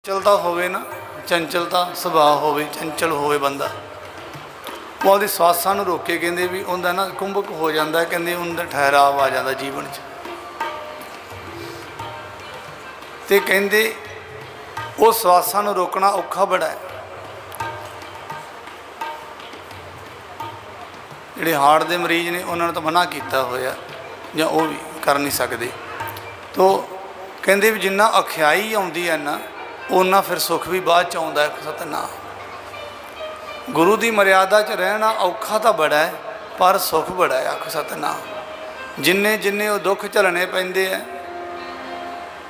चलता होवे ना, चंचलता सुभाव होवे, चंचल होवे बंदा, वो आपदी स्वासां नूं रोक के कहंदे भी उहदा ना कुंभक हो जाता है, कहंदे उहदा ठहराव आ जाता जीवन च। ते कहंदे वो स्वासां नूं रोकना औखा बड़ा है। जिहड़े हार्ट के मरीज ने उन्होंने तो मना किया होया जां वो भी कर नहीं सकते। तो कहंदे भी जिन्ना अखियाई आउंदी है ना उन्ना फिर सुख भी बाद च आउंदा है। सतनाम गुरु की मर्यादा च रहना औखा तो बड़ा है पर सुख बड़ा है। आखो सतनाम जिन्ने जिन्ने वो दुख झलने पैंदे है।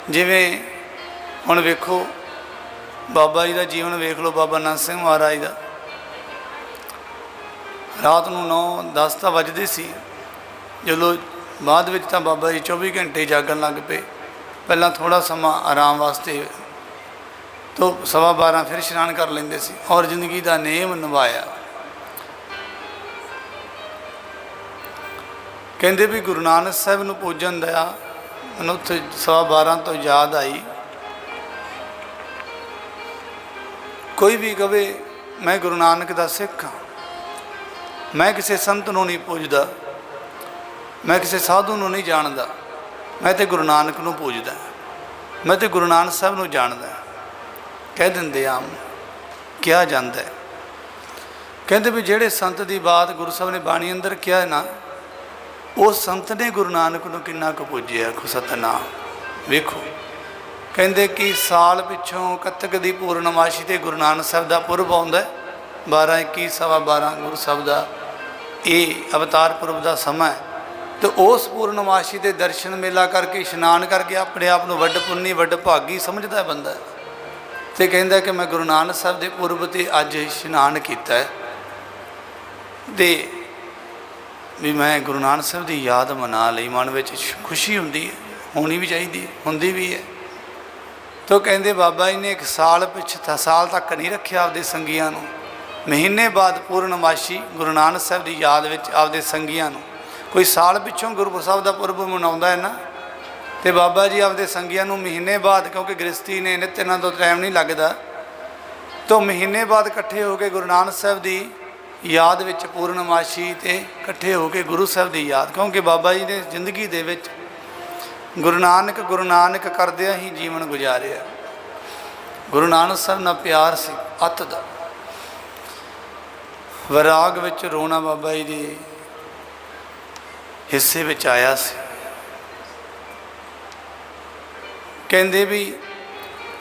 जिवें हुण वेखो बाबा जी का जीवन वेख लो, बाबा नंद सिंह महाराज का रात को 9-10 तो वजदे सी जो बाद में तो बाबा जी 24 घंटे जागन लग पे। पहला थोड़ा समा आराम वास्ते तो 12:15 फिर इशनान कर लेंदे सी और जिंदगी का नेम निभाया। कहते भी गुरु नानक साहब नूं पूजन दिया मैं उत्थे 12:15 तो याद आई। कोई भी कहे मैं गुरु नानक का सिख हाँ, मैं किसी संत नूं नहीं पूजदा, मैं किसी साधु नूं नहीं जानदा, मैं तो गुरु नानक नूं पूजदा, मैं तो गुरु नानक साहब नूं जानदा। कह दिंदे आम किया जाता है। कहते भी जेड़े संत की बात गुरु साहब ने बाणी अंदर किया है ना, उस संत ने गुरु नानक नूं किन्ना क पूजिया। आखो सतनाम वेखो कहते कि साल पिछों कत्तक की पूर्णमाशी ते गुरु नानक साहब का पुरब आउंदा है। 12-21 12:15 गुरु साहब का ये अवतार पुरब का समा है। तो उस पूर्णमाशी के दर्शन मेला करके इशनान करके अपने आप को वड्ड पुन्नी वड्ड भागी समझता है बंदा। तो कहता कि मैं गुरु नानक साहब के पुरब से अज इशनान किया है तो भी मैं गुरु नानक साहब की याद मना ली। मन में खुशी होंदी है, होनी भी चाहिए, होंदी भी है। तो कहते बाबा जी ने एक साल पिछले साल तक नहीं रखा आपदे संगियां नूं। महीने बाद पूर्णमाशी गुरु नानक साहब की याद में आपदे संगियां नूं कोई साल पिछों गुरु साहब का पुरब मनाउंदा है ना, तो बाबा जी आपदे संगियां नूं महीने बाद, क्योंकि गृहस्थी ने नित इन्हां तो टाइम नहीं लगता, तो महीने बाद इकट्ठे होकर गुरु नानक साहब की याद में पूर्णमाशी ते इकट्ठे होकर गुरु साहब की याद, क्योंकि बाबा जी ने जिंदगी दे विच गुरु नानक करदिया ही जीवन गुजारिया। गुरु नानक साहब नाल प्यार सी अत दा। वैराग विच रोना बाबा जी के हिस्से विच आया सी। कहंदे भी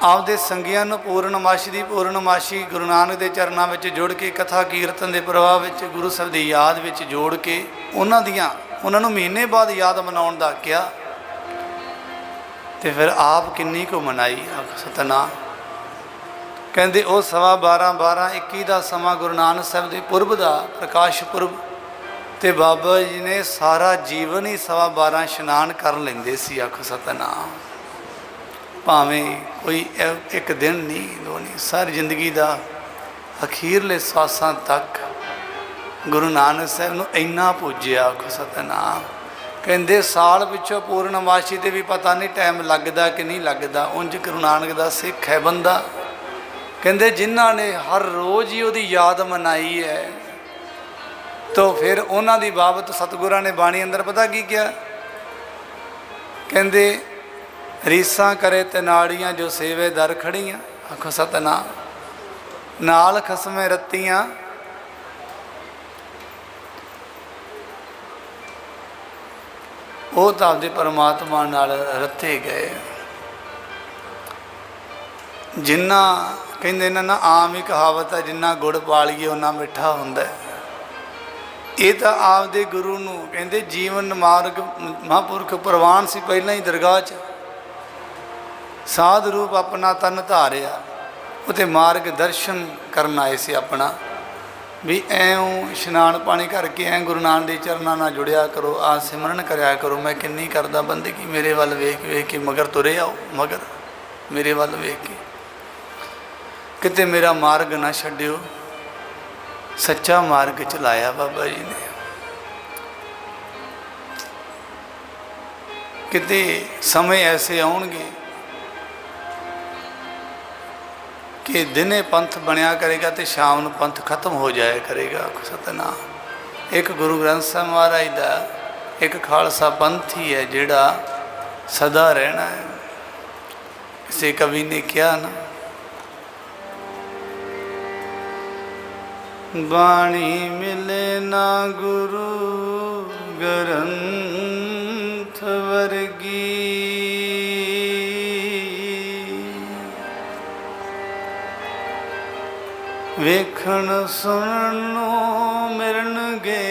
आपदे संगियां नूं पूर्णमाशी गुरु नानक के चरणों में जुड़ के कथा कीर्तन के प्रभाव में गुरु साहब की याद में जोड़ के उन्होंने महीने बाद याद मनाउण दा किया। तो फिर आप किन्नी को मनाई। सतनाम कहते वो 12:15-21 का समा गुरु नानक साहब के पुरब का प्रकाश पुरब, तो बाबा जी ने सारा जीवन ही 12:15 इशनान कर लेंदे सी। आखो सतनाम भावें कोई एक दिन नहीं दो नहीं, सारी जिंदगी का अखीरले स्वासां तक गुरु नानक साहब नूं इन्ना पूजिया। आखो सतनाम कहते साल पिछों पूर्णमाशी ते भी पता नहीं टाइम लगता कि नहीं लगता, उंज गुरु नानक का सिख है बंदा। कहते जिन्हों ने हर रोज़ ही उसकी याद मनाई है, तो फिर उन्हों की बाबत सतगुरां ने बाणी अंदर पता की क्या कहते, रीसा करे ते नाड़ियाँ जो सेवे दर खड़ियाँ। आखो सतनाम नाल खसमे रत्तियाँ वो तो आपदे परमात्मा नाल रत्ते गए। जिन्ना कहते ना आम ही कहावत है, जिन्ना गुड़ पालीए उन्ना मिठा हुंदा है। ये तो आपदे गुरु नूं कहते जीवन मार्ग महापुरख प्रवान सी पहला ही दरगाह च साध रूप अपना तन धारिया, उते मार्ग दर्शन करन आए से अपना भी ऐं इशनान पानी करके ऐं गुरु नानक के चरणों नाल जुड़िया करो, आ सिमरन करया करो। मैं किन्नी करदा बंदगी, मेरे वाल वेख वेख के मगर तुरे आओ, मगर मेरे वाल वेख के किते मेरा मार्ग ना छड्डियो। सच्चा मार्ग चलाया बाबा जी ने। किते समय ऐसे आउणगे कि दिने पंथ बनया करेगा तो शाम को पंथ खत्म हो जाया करेगा। सतनाम। एक गुरु ग्रंथ साहब महाराज का एक खालसा पंथ ही है जिहड़ा सदा रहना है। किसी कवि ने कहा ना, बाणी मिले ना गुरु ग्रंथ वर्गी, वेखण सुननो मिलणगे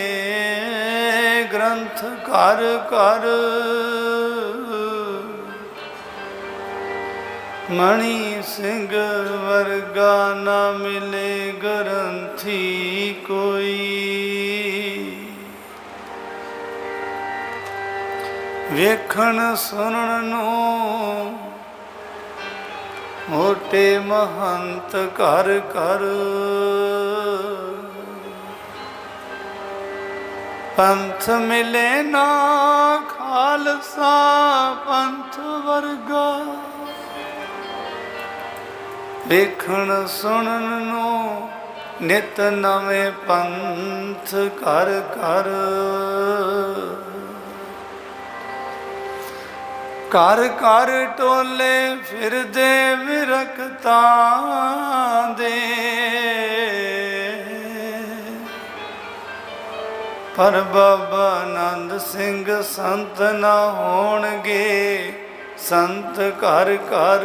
ग्रंथ कर कर, मणि सिंह वर्गा ना मिले ग्रंथी कोई, वेखण सुननो मोटे महंत कर कर, पंथ मिले ना खालसा पंथ वर्गा, वेखण सुननो नित नवे पंथ कर कर, घर घर टोले फिर दे विरकतां दे, पर बाबा आनंद सिंह संत ना होणगे संत घर घर,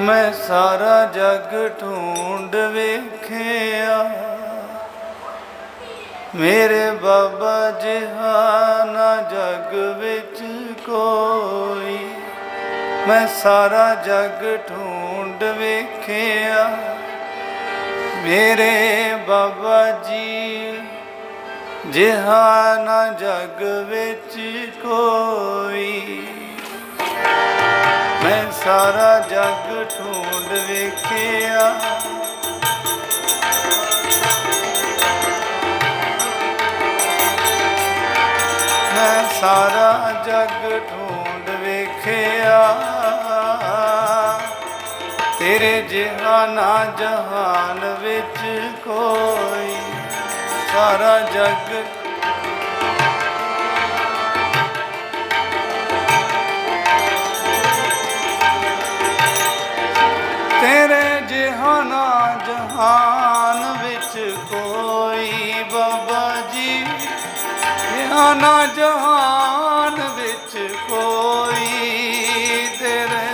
मैं सारा जग ढूंढ वेखिया, मेरे बाबा जिहा ना जग विच कोई, मैं सारा जग ढूंढ वेखिया, मेरे बाबा जी जिहा ना जग विच कोई, मैं सारा जग ढूंढ वेखिया, मैं सारा जग ढूंढ वेखिया, तेरे जिहा ना जहान विच कोई, सारा जग तेरे जिहाना जहान विच कोई, बाबा जी जिहाना जहान विच कोई, तेरे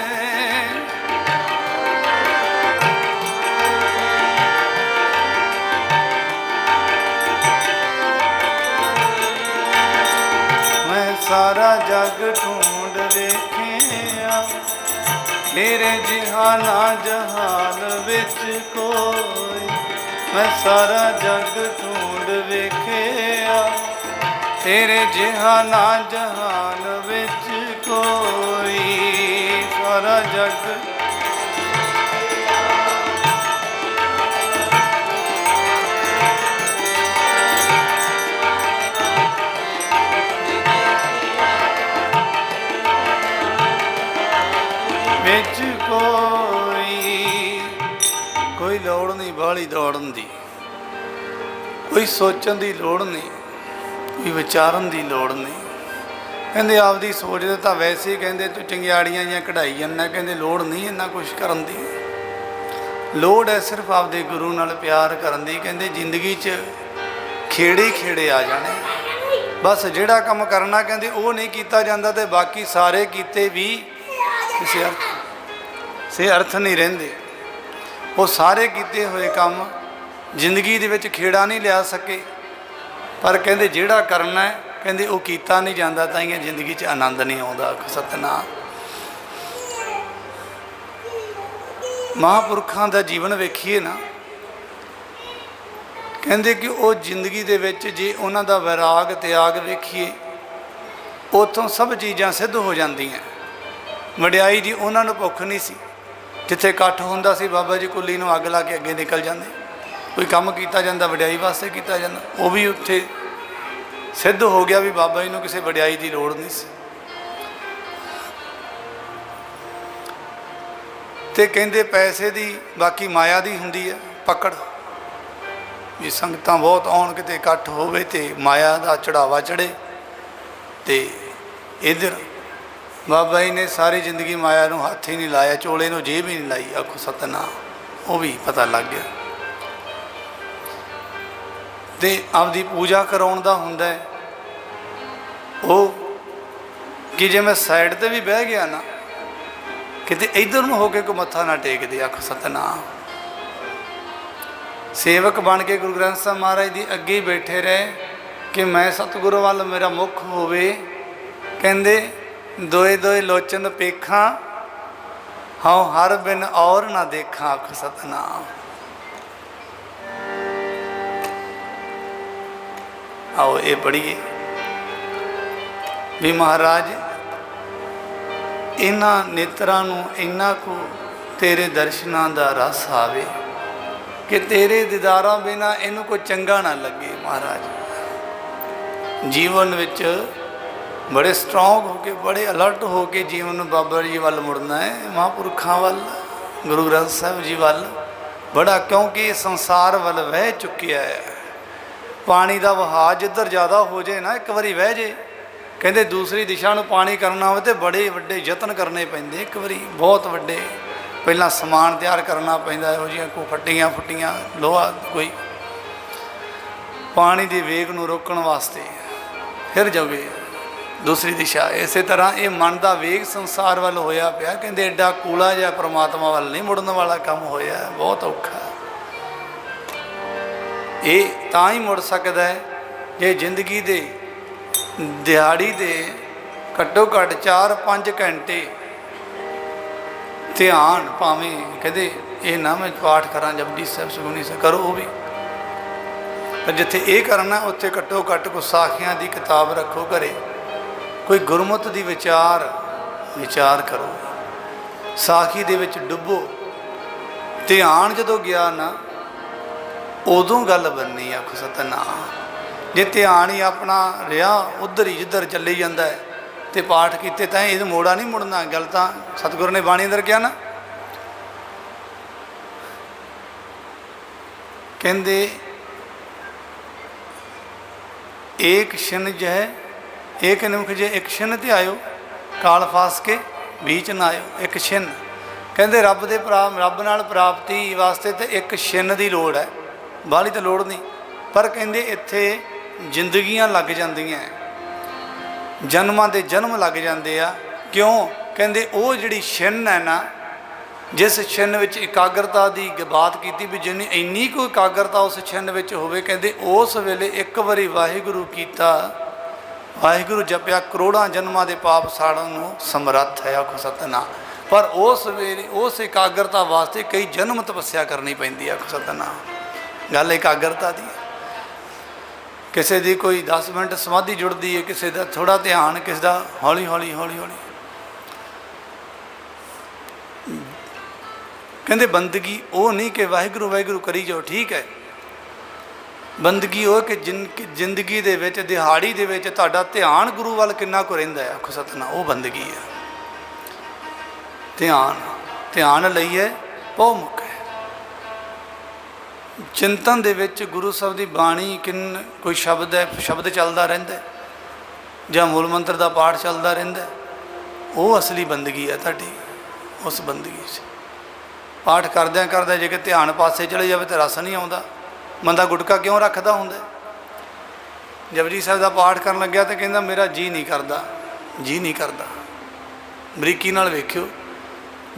मैं सारा जग ढूंढ वेखिया, मेरे जिहाना जहान विच कोई, मैं सारा जग ढूंढ वेखिया, तेरे जिहाना जहान विच कोई, सारा जग विच कोई लोड़ नहीं बाहली दौड़न दी, कोई सोचन की लोड़ नहीं, कोई विचारन की लोड़ नहीं। कहते आपकी सोच दे तो वैसे ही कहते तू चंगियाड़ियां या कढ़ाई जाना, कहते लोड़ नहीं इन्ना कुछ करन दी, लोड़ है सिर्फ आपदे गुरु नाल प्यार करन दी। कहते जिंदगी च खेड़े खेड़े आ जाने, बस जिहड़ा काम करना कहते वो नहीं किया जाता तो बाकी सारे किते भी किसी से अर्थ नहीं रहिंदे। वो सारे किए हुए काम जिंदगी दे विच खेड़ा नहीं लिया सके, पर कहते जिहड़ा करना है कहते वो किया नहीं जाता, ताइयों जिंदगी च आनंद नहीं आता। सतनाम। महापुरखों का जीवन वेखीए ना, कहते कि वो जिंदगी दे विच जे उन्हां दा वैराग त्याग वेखीए, उतों सब चीज़ां सिद्ध हो जांदियां। वडियाई जी उन्हां नूं भुख नहीं सी, जिथे इकट्ठ हुंदा सी बाबा जी कुल्ली नूं अग ला के अगे निकल जाते। कोई काम किया जाता वड्याई वास्ते किया जाता, वो भी उत्थे सिद्ध हो गया भी बाबा जी नूं किसी वड्याई की लोड़ नहीं सी। ते कहंदे पैसे दी बाकी माया दी हुंदी है पकड़, भी संगतां बहुत आउण किते इकट्ठ होवे ते माया दा चढ़ावा चढ़े। ते इधर बाबा जी ने सारी जिंदगी माया नूं हत्थ ही नहीं लाया, चोले नूं जेब ही नहीं लाई। आखो सतनाम, वो भी पता लग गया। ते आपदी पूजा कराउण दा हुंदा है वो कि जे मैं साइड ते भी बह गया ना किते इधर नूं हो के कोई मत्था ना टेक दे। आखो सतनाम। सेवक बन के गुरु ग्रंथ साहब महाराज दी अगे ही बैठे रहे कि मैं सतगुरु वाल मेरा मुख होवे। कहंदे दोए दोए लोचन पेखा हाँ हर बिन और ना देखा। आखो सतनाम। आओ ये पढ़िए भी महाराज इन्हां नेत्रां नूं इन्ना को तेरे दर्शनां दा रस आवे कि तेरे दीदारां बिना इनू कोई चंगा ना लगे। महाराज जीवन विच बड़े स्ट्रोंग होके बड़े अलर्ट होके जीवन बाबा जी वाल मुड़ना है, महापुरखों वाल गुरु ग्रंथ साहब जी वाल बड़ा, क्योंकि संसार वाल वह चुकिया है। पानी का वहा जिधर ज़्यादा हो जाए ना एक बारी वह जे, कहते दूसरी दिशा में पानी करना हो तो बड़े वड्डे यतन करने पैंदे। एक बारी बहुत वड्डे पहला समान तैयार करना पैंदा, इहो जिहियां कोई फट्टियां फुट्टियां लोहा कोई पानी की वेग नूं रोकण वास्ते फिर जावे दूसरी दिशा। इस तरह ये मन का वेग संसार वाल होया पिया। कहते एडा कूला जिहा परमात्मा वाल नहीं मुड़न वाला काम होया, बहुत औखा। ये तां ही मुड़ सकता है जे जिंदगी दे दिहाड़ी दे घट्टो घट्ट 4-5 घंटे ध्यान, भावें कहते ये ना मैं पाठ करा जपजी साहब सुखमनी साहब करो, वो भी पर जिथे ये करना उत्थे घट्टो घट्ट कोई साखियां की किताब रखो घरे, कोई गुरमत की विचार करो, साखी दे विच डुबो। ध्यान जदों गया ना उदों गल बननी। आखो सतनाम। जे ध्यान ही अपना रहा उधर ही जिधर चली जाता है तो पाठ किए तो ये मोड़ा नहीं मुड़ना। गल तो सतगुरु ने बाणी अंदर किया ना, कहते एक छिन जह एक निमुख जे एक छिन ते आयो काल फास के बीच ना आयो। एक छिन कहते रब दे रब नाल प्राप्ति वास्ते तो एक छिन की लोड़ है, बाहली तो लोड़ नहीं। पर कहते इत्थे जिंदगियां लग जांदियां, जन्मां दे जन्म लग जाते आ। क्यों? कहते वो जिहड़ी छिन है ना, जिस छिन विच एकाग्रता की बात की भी जिन्नी इन्नी कोई एकाग्रता उस छिन विच होवे, कहते उस वेले एक बारी वाहिगुरू कीता, वाहिगुरू जपिया, करोड़ां जन्मां दे पाप साड़न नूं समर्थ है। आखो सतनाम। पर उस वेले उस एकाग्रता वास्ते कई जन्म तपस्या करनी पैंदी। आखो सतनाम। गल एकाग्रता दी। किसी की कोई 10 मिनट समाधि जुड़ती है, किसी का थोड़ा ध्यान, किसी का हौली हौली हौली हौली। कहते बंदगी वो नहीं कि वाहिगुरू वाहिगुरू करी जाओ, ठीक है। बंदगी वो कि जिंदगी दे विच दिहाड़ी दे विच तुहाडा ध्यान गुरु वाल किन्ना को रहिंदा है। आखो सतनाम। वो बंदगी है। ध्यान लईए बहु मुख है। चिंतन दे विच गुरु साहब की बाणी किन कोई शब्द है, शब्द चलता रहिंदा जां मूल मंत्र का पाठ चलता रहिंदा, वो असली बंदगी है तुहाडी। उस बंदगी से पाठ करद्या करद्या जे कि ध्यान पासे चले जाए तो रस नहीं आता। बंदा गुटका क्यों रखता होंगे? जपजी साहब का पाठ कर लग्या तो कहता मेरा जी नहीं करता, जी नहीं करता। बरीकी नाल वेखियो,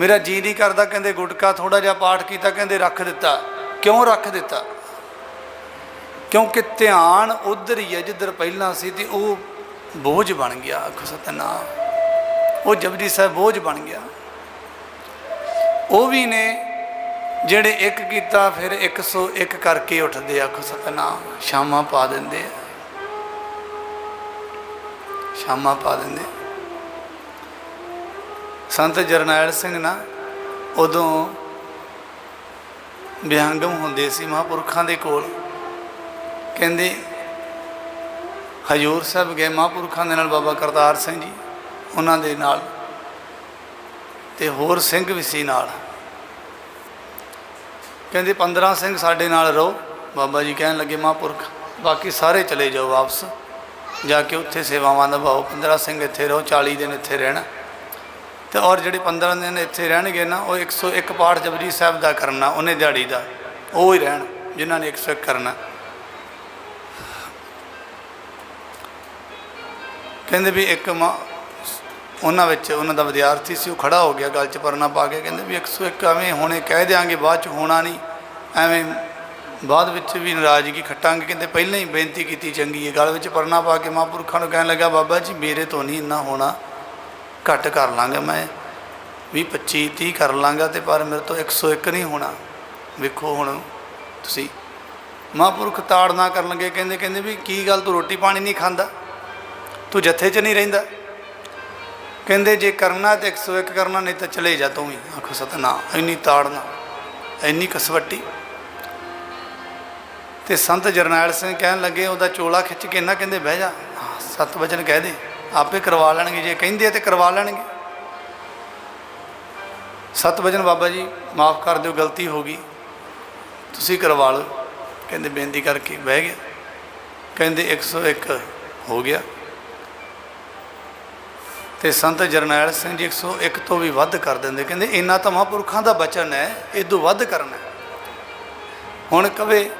मेरा जी नहीं करता। कहते गुटका थोड़ा जिहा पाठ किया, कहते रख दिता। क्यों रख दिता? क्योंकि ध्यान उधर ही है जिधर पहला सी, ते वो बोझ बन गया। आखो सतनाम। वो जपजी साहब बोझ बन गया। वो भी ने जेड़े एक किया फिर 101 करके उठते। आखो सतनाम। शामा पा देंगे, शामा पा देंगे। संत जरनैल सिंह ना ਉਦੋਂ ਵਿਹੰਗਮ ਹੁੰਦੇ ਸੀ ਮਹਾਂਪੁਰਖਾਂ ਦੇ ਕੋਲ। ਕਹਿੰਦੇ ਹਜ਼ੂਰ ਸਾਹਿਬ ਗਏ ਮਹਾਂਪੁਰਖਾਂ ਦੇ ਨਾਲ, ਬਾਬਾ ਕਰਤਾਰ ਸਿੰਘ ਜੀ ਉਹਨਾਂ ਦੇ ਨਾਲ ਤੇ ਹੋਰ ਸਿੰਘ ਵੀ ਸੀ ਨਾਲ। ਕਹਿੰਦੇ 15 ਸਿੰਘ ਸਾਡੇ ਨਾਲ ਰਹੋ। ਬਾਬਾ ਜੀ ਕਹਿਣ ਲੱਗੇ ਮਹਾਂਪੁਰਖ ਬਾਕੀ ਸਾਰੇ ਚਲੇ ਜਾਓ ਵਾਪਸ, ਜਾ ਕੇ ਉੱਥੇ ਸੇਵਾਵਾਂ ਨਿਭਾਓ। 15 ਸਿੰਘ ਇੱਥੇ ਰਹੋ, 40 ਦਿਨ ਇੱਥੇ ਰਹਿਣਾ। ਤੇ ਔਰ ਜਿਹੜੇ 15 ਦਿਨ ਇੱਥੇ ਰਹਿਣਗੇ ਨਾ, ਉਹ 101 ਪਾਠ ਜਪਜੀ ਸਾਹਿਬ ਦਾ ਕਰਨਾ ਉਹਨੇ ਦਿਹਾੜੀ ਦਾ, ਉਹ ਹੀ ਰਹਿਣ ਜਿਨ੍ਹਾਂ ਨੇ 101 ਕਰਨਾ। ਕਹਿੰਦੇ ਵੀ ਇੱਕ ਉਹਨਾਂ ਵਿੱਚ ਉਹਨਾਂ ਦਾ ਵਿਦਿਆਰਥੀ ਸੀ, ਉਹ ਖੜਾ ਹੋ ਗਿਆ ਗਲ 'ਚ ਪਰਨਾ ਪਾ ਕੇ। ਕਹਿੰਦੇ ਵੀ 101 ਐਵੇਂ ਹੁਣੇ ਕਹਿ ਦਿਆਂਗੇ, ਬਾਅਦ 'ਚ ਹੋਣਾ ਨਹੀਂ, ਐਵੇਂ ਬਾਅਦ ਵਿੱਚ ਵੀ ਨਾਰਾਜ਼ਗੀ ਖੱਟਾਂਗੇ। ਕਹਿੰਦੇ ਪਹਿਲਾਂ ਹੀ ਬੇਨਤੀ ਕੀਤੀ ਚੰਗੀ ਹੈ। ਗਲ ਵਿੱਚ ਪਰਨਾ ਪਾ ਕੇ ਮਹਾਂਪੁਰਖਾਂ ਨੂੰ ਕਹਿਣ ਲੱਗਾ, ਬਾਬਾ ਜੀ ਮੇਰੇ ਤੋਂ ਨਹੀਂ ਇੰਨਾ ਹੋਣਾ, ਘੱਟ ਕਰ ਲਾਂਗਾ, ਮੈਂ 20-25-30 ਕਰ ਲਾਂਗਾ, ਤੇ ਪਰ ਮੇਰੇ ਤੋਂ 101 ਨਹੀਂ ਹੋਣਾ। ਵੇਖੋ ਹੁਣ ਤੁਸੀਂ। ਮਹਾਂਪੁਰਖ ਤਾੜਨਾ ਕਰਨ ਲੱਗੇ। ਕਹਿੰਦੇ ਵੀ ਕੀ ਗੱਲ, ਤੂੰ ਰੋਟੀ ਪਾਣੀ ਨਹੀਂ ਖਾਂਦਾ, ਤੂੰ ਜੱਥੇ 'ਚ ਨਹੀਂ ਰਹਿੰਦਾ? ਕਹਿੰਦੇ ਜੇ ਕਰਨਾ ਤੇ 101 ਕਰਨਾ, ਨਹੀਂ ਤਾਂ ਚਲੇ ਜਾ ਤੂੰ ਵੀ। ਆਖੋ ਸਤਨਾਮ। ਇੰਨੀ ਤਾੜਨਾ, ਇੰਨੀ ਕਸਵੱਟੀ। ਤੇ ਸੰਤ ਜਰਨੈਲ ਸਿੰਘ ਕਹਿਣ ਲੱਗੇ, ਉਹਦਾ ਚੋਲਾ ਖਿੱਚ ਕੇ ਨਾ, ਕਹਿੰਦੇ ਬਹਿ ਜਾ, 7 ਵਚਨ ਕਹਿ ਦੇ, ਆਪੇ ਕਰਵਾ ਲੈਣਗੇ, ਜੇ ਕਹਿੰਦੇ ਤੇ ਕਰਵਾ ਲੈਣਗੇ। 7 ਵਚਨ ਬਾਬਾ ਜੀ ਮਾफ़ ਕਰ ਦਿਓ, ਗਲਤੀ ਹੋ ਗਈ, ਤੁਸੀਂ ਕਰਵਾ ਲਓ। ਕਹਿੰਦੇ ਬੇਨਤੀ ਕਰਕੇ ਬਹਿ ਗਿਆ। ਕਹਿੰਦੇ 101 ਹੋ ਗਿਆ। ਤੇ ਸੰਤ ਜਰਨੈਲ ਸਿੰਘ ਜੀ 101 ਤੋਂ ਵੀ ਵੱਧ ਕਰ ਦਿੰਦੇ। ਕਹਿੰਦੇ ਇੰਨਾ ਤਾਂ ਮਹਾਂਪੁਰਖਾਂ ਦਾ ਬਚਨ ਹੈ, ਇਦੋਂ ਵੱਧ ਕਰਨਾ। ਹੁਣ ਕਵੇ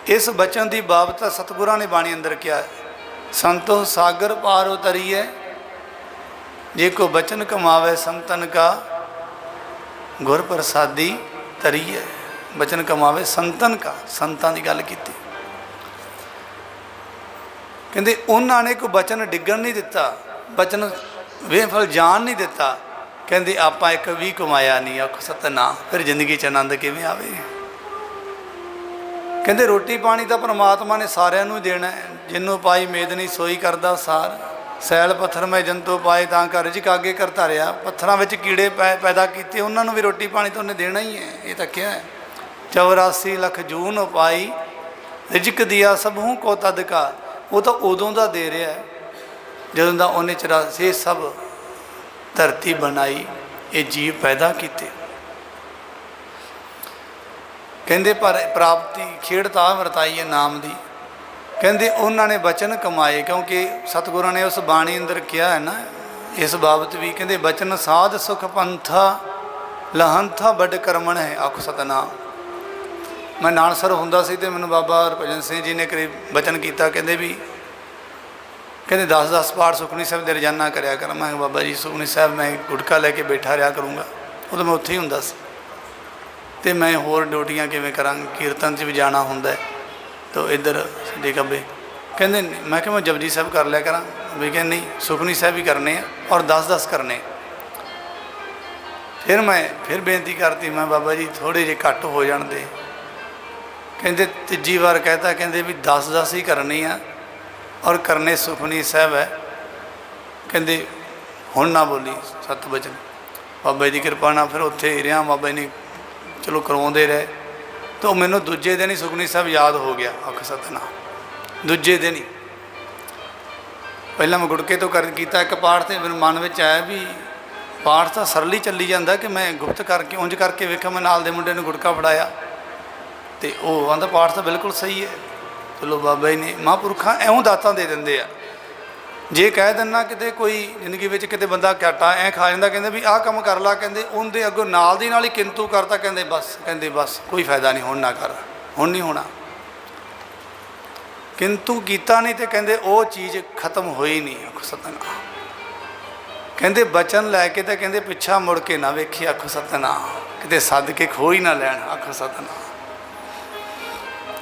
ਇਸ ਬਚਨ ਦੀ ਬਾਬਤ ਸਤਿਗੁਰਾਂ ਨੇ ਬਾਣੀ ਅੰਦਰ ਕਿਹਾ, ਸੰਤੋ ਸਾਗਰ ਪਾਰ ਉਤਰੀਏ, ਜੇ ਕੋ ਬਚਨ ਕਮਾਵੇ ਸੰਤਨ ਕਾ, ਗੁਰ ਪ੍ਰਸਾਦੀ ਤਰੀਏ। ਬਚਨ ਕਮਾਵੇ ਸੰਤਨ ਕਾ, ਸੰਤਾਂ ਦੀ ਗੱਲ ਕੀਤੀ। ਕਹਿੰਦੇ ਉਹਨਾਂ ਨੇ ਕੋਈ ਬਚਨ ਡਿੱਗਣ ਨਹੀਂ ਦਿੱਤਾ, ਬਚਨ ਬੇਫਲ ਜਾਣ ਨਹੀਂ ਦਿੱਤਾ। ਕਹਿੰਦੇ ਆਪਾਂ ਇੱਕ ਵੀ ਕਮਾਇਆ ਨਹੀਂ। ਆਖੋ ਸਤਨਾਮ। ਫਿਰ ਜ਼ਿੰਦਗੀ 'ਚ ਆਨੰਦ ਕਿਵੇਂ ਆਵੇ? ਕਹਿੰਦੇ ਰੋਟੀ ਪਾਣੀ ਤਾਂ ਪਰਮਾਤਮਾ ਨੇ ਸਾਰਿਆਂ ਨੂੰ ਦੇਣਾ, ਜਿਹਨੂੰ ਪਾਈ ਮੇਦ ਨਹੀਂ ਸੋਈ ਕਰਦਾ ਸਾਰ, ਸੈਲ ਪੱਥਰ ਮੈਂ ਜੰਤੂ ਪਾਏ ਤਾਂ ਘਰ 'ਚ ਕਾਗੇ ਕਰ ਧਾਰਿਆ। ਪੱਥਰਾਂ ਵਿੱਚ ਕੀੜੇ ਪੈਦਾ ਕੀਤੇ, ਉਹਨਾਂ ਨੂੰ ਵੀ ਰੋਟੀ ਪਾਣੀ ਤਾਂ ਉਹਨੇ ਦੇਣਾ ਹੀ ਹੈ। ਇਹ ਤਾਂ ਕਿਹਾ ਹੈ 84 ਲੱਖ ਜੂਨ ਪਾਈ, ਰਿਜ਼ਕ ਦਿਆ ਸਭੂ ਕੋ ਤਦ ਕਾ। ਉਹ ਤਾਂ ਉਦੋਂ ਦਾ ਦੇ ਰਿਹਾ ਜਦੋਂ ਦਾ ਉਹਨੇ 84 ਸਭ ਧਰਤੀ ਬਣਾਈ, ਇਹ ਜੀਵ ਪੈਦਾ ਕੀਤੇ। ਕਹਿੰਦੇ ਪਰ ਪ੍ਰਾਪਤੀ ਖੇਡ ਤਾਂ ਵਰਤਾਈ ਹੈ ਨਾਮ ਦੀ। ਕਹਿੰਦੇ ਉਹਨਾਂ ਨੇ ਬਚਨ ਕਮਾਏ, ਕਿਉਂਕਿ ਸਤਿਗੁਰਾਂ ਨੇ ਉਸ ਬਾਣੀ ਅੰਦਰ ਕਿਹਾ ਹੈ ਨਾ ਇਸ ਬਾਬਤ ਵੀ। ਕਹਿੰਦੇ ਬਚਨ ਸਾਧ ਸੁਖ ਪੰਥਾ, ਲਹੰਥਾ ਵੱਡ ਕਰਮਣ ਹੈ। ਆਖੋ ਸਤਨਾਮ। ਮੈਂ ਨਾਨਸਰ ਹੁੰਦਾ ਸੀ ਤੇ ਮੈਨੂੰ ਬਾਬਾ ਹਰਭਜਨ ਸਿੰਘ ਜੀ ਨੇ ਕਰੀਬ ਬਚਨ ਕੀਤਾ। ਕਹਿੰਦੇ 10-10 ਪਾਠ ਸੁਖਮਨੀ ਸਾਹਿਬ ਦੇ ਰੋਜ਼ਾਨਾ ਕਰਿਆ ਕਰ। ਮੈਂ ਬਾਬਾ ਜੀ ਸੁਖਮਨੀ ਸਾਹਿਬ ਮੈਂ ਗੁਟਕਾ ਲੈ ਕੇ ਬੈਠਾ ਰਿਹਾ ਕਰੂੰਗਾ। ਉਦੋਂ ਮੈਂ ਉੱਥੇ ਹੀ ਹੁੰਦਾ ਸੀ ਤੇ ਮੈਂ ਹੋਰ ਡਿਊਟੀਆਂ ਕਿਵੇਂ ਕਰਾਂਗਾ, ਕੀਰਤਨ 'ਚ ਵੀ ਜਾਣਾ ਹੁੰਦਾ ਤਾਂ ਇੱਧਰ ਸਾਡੇ ਖੱਬੇ। ਕਹਿੰਦੇ ਮੈਂ ਕਿਹਾ ਮੈਂ ਜਪਜੀ ਸਾਹਿਬ ਕਰ ਲਿਆ ਕਰਾਂ। ਵੀ ਕਹਿੰਦੇ ਨਹੀਂ, ਸੁਖਮਨੀ ਸਾਹਿਬ ਵੀ ਕਰਨੇ ਆ ਔਰ 10-10 ਕਰਨੇ। ਫਿਰ ਮੈਂ ਬੇਨਤੀ ਕਰਤੀ, ਮੈਂ ਬਾਬਾ ਜੀ ਥੋੜ੍ਹੇ ਜਿਹੇ ਘੱਟ ਹੋ ਜਾਣ ਦੇ। ਕਹਿੰਦੇ ਤੀਜੀ ਵਾਰ ਕਹਿਤਾ, ਕਹਿੰਦੇ ਵੀ 10-10 ਹੀ ਕਰਨੀ ਆ ਔਰ ਕਰਨੇ ਸੁਖਮਨੀ ਸਾਹਿਬ ਹੈ। ਕਹਿੰਦੇ ਹੁਣ ਨਾ ਬੋਲੀ 7 ਵਚਨ। ਬਾਬਾ ਜੀ ਦੀ ਕਿਰਪਾ ਨਾਲ ਫਿਰ ਉੱਥੇ ਹੀ ਰਿਹਾ। ਬਾਬਾ ਜੀ ਨੇ ਚਲੋ ਕਰਵਾਉਂਦੇ ਰਹੇ ਤਾਂ ਮੈਨੂੰ ਦੂਜੇ ਦਿਨ ਹੀ ਸੁਖਮਨੀ ਸਾਹਿਬ ਯਾਦ ਹੋ ਗਿਆ। ਆਖ ਸਤਨਾਮ। ਦੂਜੇ ਦਿਨ ਹੀ। ਪਹਿਲਾਂ ਮੈਂ ਗੁਟਕੇ ਤੋਂ ਕੀਤਾ ਇੱਕ ਪਾਠ, ਤੇ ਮੇਰੇ ਮਨ ਵਿੱਚ ਆਇਆ ਵੀ ਪਾਠ ਤਾਂ ਸਰਲੀ ਚੱਲੀ ਜਾਂਦਾ ਕਿ ਮੈਂ ਗੁਪਤ ਕਰਕੇ ਉਂਝ ਕਰਕੇ ਵੇਖਿਆ। ਮੈਂ ਨਾਲ ਦੇ ਮੁੰਡੇ ਨੂੰ ਗੁਟਕਾ ਫੜਾਇਆ ਤੇ ਉਹ ਆਂਦਾ ਪਾਠ ਤਾਂ ਬਿਲਕੁਲ ਸਹੀ ਹੈ। ਚਲੋ ਬਾਬਾ ਜੀ ਨੇ ਮਹਾਂਪੁਰਖਾਂ ਇਉਂ ਦਾਤਾਂ ਦੇ ਦਿੰਦੇ ਆ। ਜੇ ਕਹਿ ਦਿੰਦਾ ਕਿਤੇ ਕੋਈ ਜ਼ਿੰਦਗੀ ਵਿੱਚ ਕਿਤੇ ਬੰਦਾ ਘਾਟਾ ਐਂ ਖਾ ਜਾਂਦਾ, ਕਹਿੰਦੇ ਵੀ ਆਹ ਕੰਮ ਕਰ ਲਾ, ਕਹਿੰਦੇ ਉਹਦੇ ਅੱਗੋਂ ਨਾਲ ਦੀ ਨਾਲ ਹੀ ਕਿੰਤੂ ਕਰਤਾ। ਕਹਿੰਦੇ ਬਸ ਕੋਈ ਫਾਇਦਾ ਨਹੀਂ, ਹੁਣ ਨਾ ਕਰ, ਹੁਣ ਨਹੀਂ ਹੋਣਾ। ਕਿੰਤੂ ਕੀਤਾ ਨਹੀਂ ਤੇ ਕਹਿੰਦੇ ਉਹ ਚੀਜ਼ ਖਤਮ ਹੋਈ ਨਹੀਂ। ਆਖੋ ਸਤਨਾਮ। ਕਹਿੰਦੇ ਬਚਨ ਲੈ ਕੇ ਤਾਂ ਕਹਿੰਦੇ ਪਿੱਛਾ ਮੁੜ ਕੇ ਨਾ ਵੇਖੀ। ਆਖੋ ਸਤਨਾਮ। ਕਿਤੇ ਸੱਦ ਕੇ ਖੋਹ ਹੀ ਨਾ ਲੈਣ। ਆਖੋ ਸਤਨਾਮ।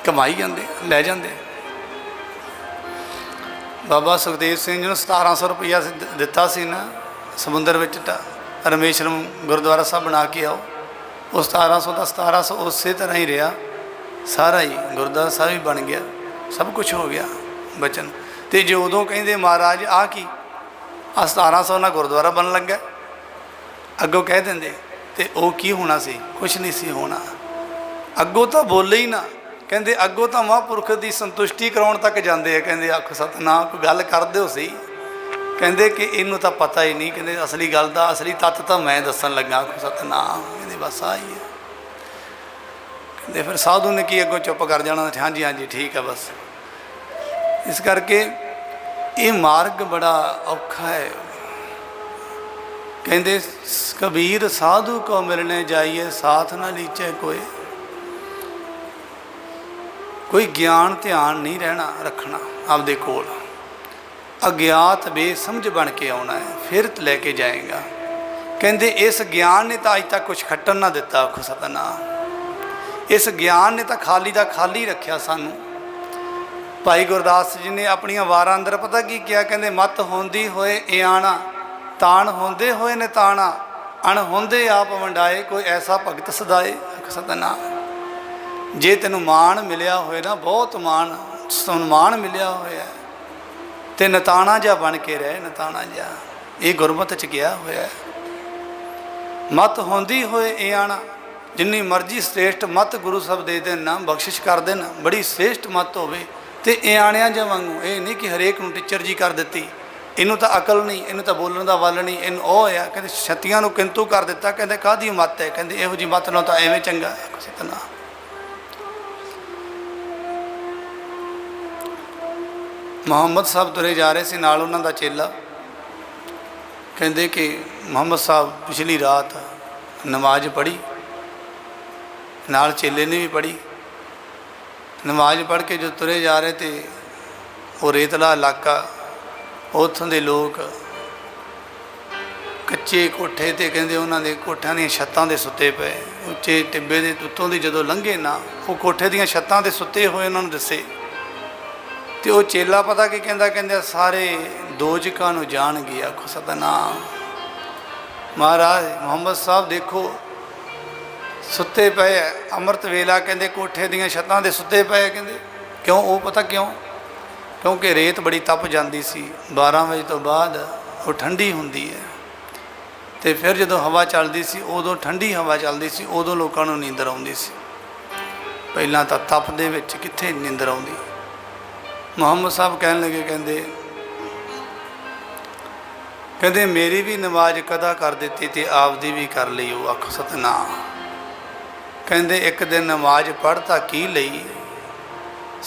ਕਮਾਈ ਜਾਂਦੇ, ਲੈ ਜਾਂਦੇ। ਬਾਬਾ ਸੁਖਦੇਵ ਸਿੰਘ ਜੀ ਨੂੰ 1700 ਰੁਪਈਆ ਦਿੱਤਾ ਸੀ ਨਾ ਸਮੁੰਦਰ ਵਿੱਚ ਰਮੇਸ਼ਰਮ ਗੁਰਦੁਆਰਾ ਸਾਹਿਬ ਬਣਾ ਕੇ ਆਓ। ਉਹ 1700 ਦਾ 1700 ਉਸੇ ਤਰ੍ਹਾਂ ਹੀ ਰਿਹਾ। ਸਾਰਾ ਹੀ ਗੁਰਦੁਆਰਾ ਸਾਹਿਬ ਹੀ ਬਣ ਗਿਆ, ਸਭ ਕੁਝ ਹੋ ਗਿਆ ਬਚਨ। ਤੇ ਜੇ ਉਦੋਂ ਕਹਿੰਦੇ ਮਹਾਰਾਜ ਆਹ ਕੀ, ਆਹ 1700 ਨਾਲ ਗੁਰਦੁਆਰਾ ਬਣਨ ਲੱਗਾ, ਅੱਗੋਂ ਕਹਿ ਦਿੰਦੇ तो वो की होना सी, कुछ नहीं सी होना। अगों तो बोले ही ना, कहते अगों तो महापुरख की संतुष्टि कराउण तक जाते हैं। कहते आखो सतनाम, कोई गल कर दो सही। कहते कि इनू तो पता ही नहीं, कहते असली गल का असली तत्त तो मैं दसन लगा। आखो सतनाम, कहते बस आ ही है। कहते फिर साधु ने की अगों चुप कर जाना, हाँ जी हाँ जी ठीक है बस। इस करके ये मार्ग बड़ा औखा है। कहते कबीर साधु को मिलने जाइए, साथ ना लीचे कोई ज्ञान ध्यान नहीं रहना रखना आपदे कोल। अज्ञात बेसमझ बन के आना है, फिर लेके जाएगा। कहते इस ज्ञान ने तो अज तक कुछ खट्टन ना दिता। आखो सतनाम, इस ज्ञान ने तो खाली का खाली रखा सानू। भाई गुरदास जी ने अपनिया वारां अंदर पता की किया, कहते मत होंदी होए इयाणा, ताण होंदे होए निताणा, अण होंदे आप वंडाए, कोई ऐसा भगत सदाए। आखो सतनाम, जे तेनों माण मिलिया होए ना, बहुत मान सन्मान मिलिया होया ते नताणा जा बन के रहे, नताणा जा। ये गुरमत च गया होया। मत होंदी होए इयाणा, जिन्नी मर्जी श्रेष्ठ मत गुरु सब दे देना, बख्शिश कर देना, बड़ी श्रेष्ठ मत होवे ते इयाणियां जा वांगू। ये नहीं कि हरेक नूं टीचर जी कर दिती, इनू तो अकल नहीं, इनू तो बोलने का वल नहीं, इन ओ है। कहते छत्तियां नूं किंतु कर दिता। कहते काहदी मत है, कहते इहो जी मत नालों तो एवें चंगा। सतनाम, मुहम्मद साहब तुरे जा रहे थे, नाल उन्हां दा चेला। कहते कि मुहम्मद साहब पिछली रात नमाज पढ़ी, नाल चेले ने भी पढ़ी। नमाज पढ़ के जो तुरे जा रहे थे, वो रेतला इलाका, उत्थों के लोग कच्चे कोठे ते, कहते उन्होंने कोठियां दी छत्तां दे सुते पे, उच्चे टिब्बे के उत्तों की जो लंघे ना, वो कोठे दी छत्तां ते सुते हुए उन्होंने दसे। तो वो चेला पता कि कहता, कहते सारे दोजकां नूं जाणगे। आखो सतनाम, महाराज मुहम्मद साहब देखो सुते पे है, अमृत वेला कहते कोठे दी छत्तां ते सुते पे। कहते क्यों? वो पता क्यों? क्योंकि रेत बड़ी तप जाती सी, 12 बजे तो बाद वो ठंडी होंदी है। तो फिर जो हवा चलती सी, उदों ठंडी हवा चलती सी, उदों लोगों को नींदर आउंदी सी। पहलां तां तप दे विच कित्थे नींदर आउंदी। मुहम्मद साहब कहन लगे, कहते मेरी भी नमाज कदा कर दी तो आपदी भी कर ली। वो आखो सतनाम, कहते एक दिन नमाज पढ़ता की लई,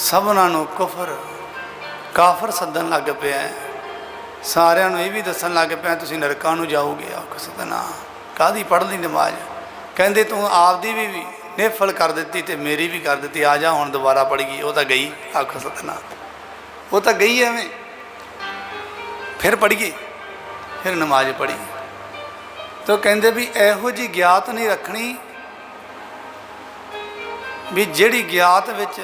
सबना नूं कुफर काफर सदन लग पिया, सारिਆਂ ਨੂੰ ਇਹ भी दसन लग पिया तुसीं नरकां नूं जाओगे। आखो सतनाम, काहदी पढ़ ली नमाज? कहते तूं आपदी भी निफल कर दी तो मेरी भी कर दी, आ जा हुण दोबारा पढ़ी। वो तो गई। आखो सतनाम, वो तो गई एवें, फिर पढ़िए, फिर नमाज पढ़ी। तो कहते भी इहो जी ज्ञात नहीं रखनी भी जिहड़ी ज्ञात विच